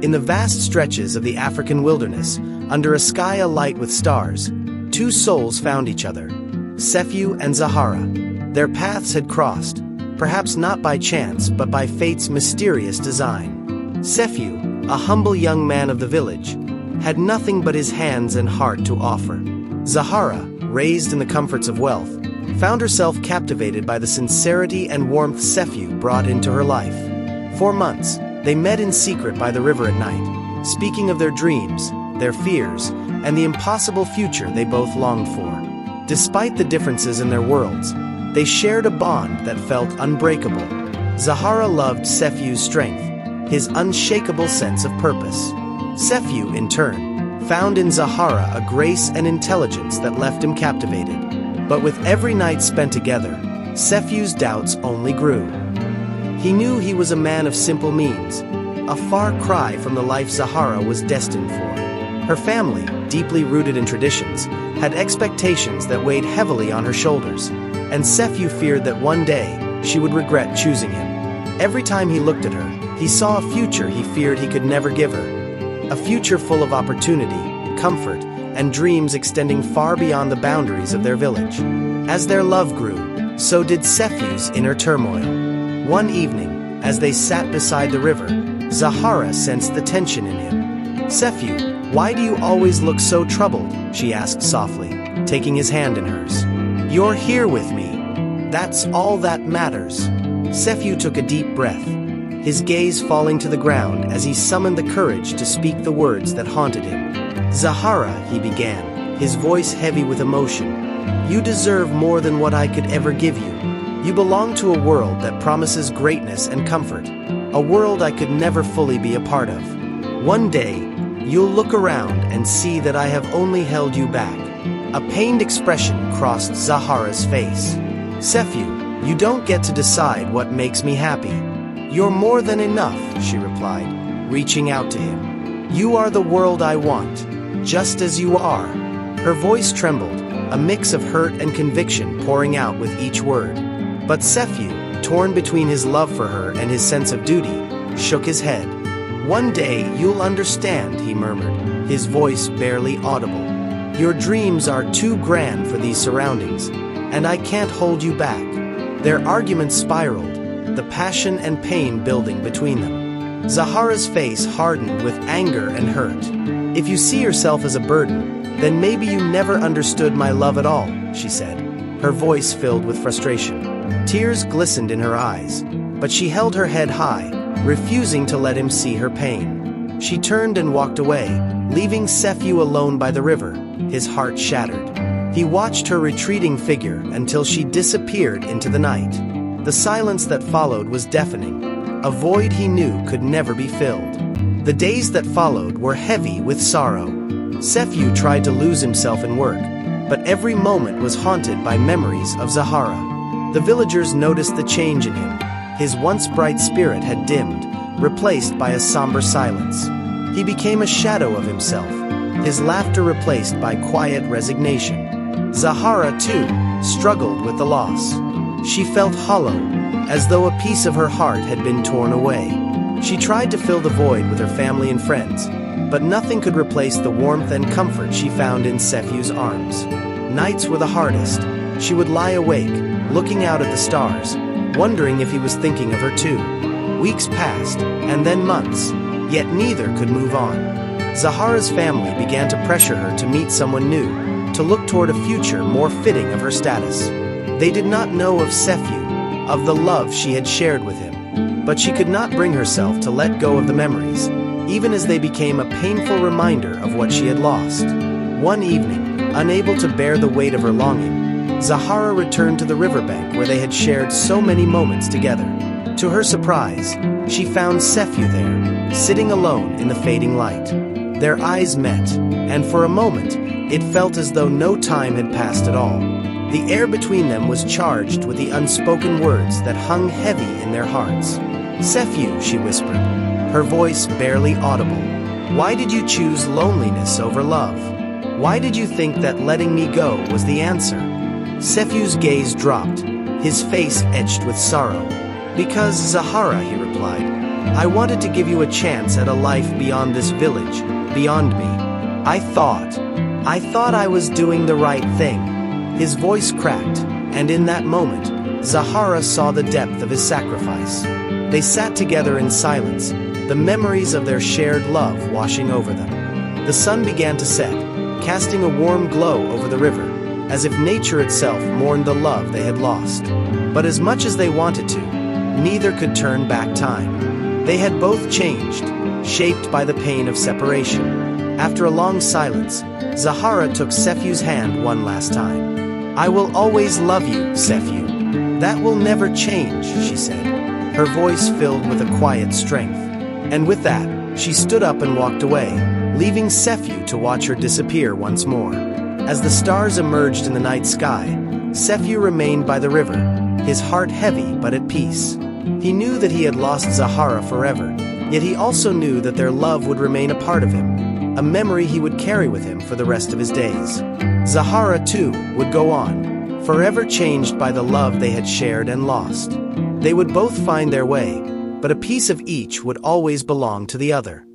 In the vast stretches of the African wilderness, under a sky alight with stars, two souls found each other, Sefyu and Zahara. Their paths had crossed, perhaps not by chance but by fate's mysterious design. Sefyu, a humble young man of the village, had nothing but his hands and heart to offer. Zahara, raised in the comforts of wealth, found herself captivated by the sincerity and warmth Sefyu brought into her life. For months, they met in secret by the river at night, speaking of their dreams, their fears, and the impossible future they both longed for. Despite the differences in their worlds, they shared a bond that felt unbreakable. Zahara loved Sefyu's strength, his unshakable sense of purpose. Sefyu, in turn, found in Zahara a grace and intelligence that left him captivated. But with every night spent together, Sefyu's doubts only grew. He knew he was a man of simple means, a far cry from the life Zahara was destined for. Her family, deeply rooted in traditions, had expectations that weighed heavily on her shoulders, and Sefyu feared that one day she would regret choosing him. Every time he looked at her, he saw a future he feared he could never give her. A future full of opportunity, comfort, and dreams extending far beyond the boundaries of their village. As their love grew, so did Sefyu's inner turmoil. One evening, as they sat beside the river, Zahara sensed the tension in him. "Sefyu, why do you always look so troubled?" she asked softly, taking his hand in hers. "You're here with me. That's all that matters." Sefyu took a deep breath, his gaze falling to the ground as he summoned the courage to speak the words that haunted him. "Zahara," he began, his voice heavy with emotion, "you deserve more than what I could ever give you. You belong to a world that promises greatness and comfort, a world I could never fully be a part of. One day, you'll look around and see that I have only held you back." A pained expression crossed Zahara's face. "Sefyu, you don't get to decide what makes me happy. You're more than enough," she replied, reaching out to him. "You are the world I want, just as you are." Her voice trembled, a mix of hurt and conviction pouring out with each word. But Sefyu, torn between his love for her and his sense of duty, shook his head. "One day you'll understand," he murmured, his voice barely audible. "Your dreams are too grand for these surroundings, and I can't hold you back." Their argument spiraled, the passion and pain building between them. Zahara's face hardened with anger and hurt. "If you see yourself as a burden, then maybe you never understood my love at all," she said, her voice filled with frustration. Tears glistened in her eyes, but she held her head high, refusing to let him see her pain. She turned and walked away, leaving Sefyu alone by the river, his heart shattered. He watched her retreating figure until she disappeared into the night. The silence that followed was deafening, a void he knew could never be filled. The days that followed were heavy with sorrow. Sefyu tried to lose himself in work, but every moment was haunted by memories of Zahara. The villagers noticed the change in him. His once bright spirit had dimmed, replaced by a somber silence. He became a shadow of himself, his laughter replaced by quiet resignation. Zahara, too, struggled with the loss. She felt hollow, as though a piece of her heart had been torn away. She tried to fill the void with her family and friends, but nothing could replace the warmth and comfort she found in Sefyu's arms. Nights were the hardest. She would lie awake, looking out at the stars, wondering if he was thinking of her too. Weeks passed, and then months, yet neither could move on. Zahara's family began to pressure her to meet someone new, to look toward a future more fitting of her status. They did not know of Sefyu, of the love she had shared with him, but she could not bring herself to let go of the memories, even as they became a painful reminder of what she had lost. One evening, unable to bear the weight of her longing, Zahara returned to the riverbank where they had shared so many moments together. To her surprise, she found Sefyu there, sitting alone in the fading light. Their eyes met, and for a moment, it felt as though no time had passed at all. The air between them was charged with the unspoken words that hung heavy in their hearts. "Sefyu," she whispered, her voice barely audible, "why did you choose loneliness over love? Why did you think that letting me go was the answer?" Sefyu's gaze dropped, his face etched with sorrow. "Because Zahara," he replied, I wanted to give you a chance at a life beyond this village, beyond me. I thought I was doing the right thing." His voice cracked, and in that moment, Zahara saw the depth of his sacrifice. They sat together in silence, the memories of their shared love washing over them. The sun began to set, casting a warm glow over the river, as if nature itself mourned the love they had lost. But as much as they wanted to, neither could turn back time. They had both changed, shaped by the pain of separation. After a long silence, Zahara took Sefyu's hand one last time. "I will always love you, Sefyu. That will never change," she said, her voice filled with a quiet strength. And with that, she stood up and walked away, leaving Sefyu to watch her disappear once more. As the stars emerged in the night sky, Sefyu remained by the river, his heart heavy but at peace. He knew that he had lost Zahara forever, yet he also knew that their love would remain a part of him, a memory he would carry with him for the rest of his days. Zahara, too, would go on, forever changed by the love they had shared and lost. They would both find their way, but a piece of each would always belong to the other.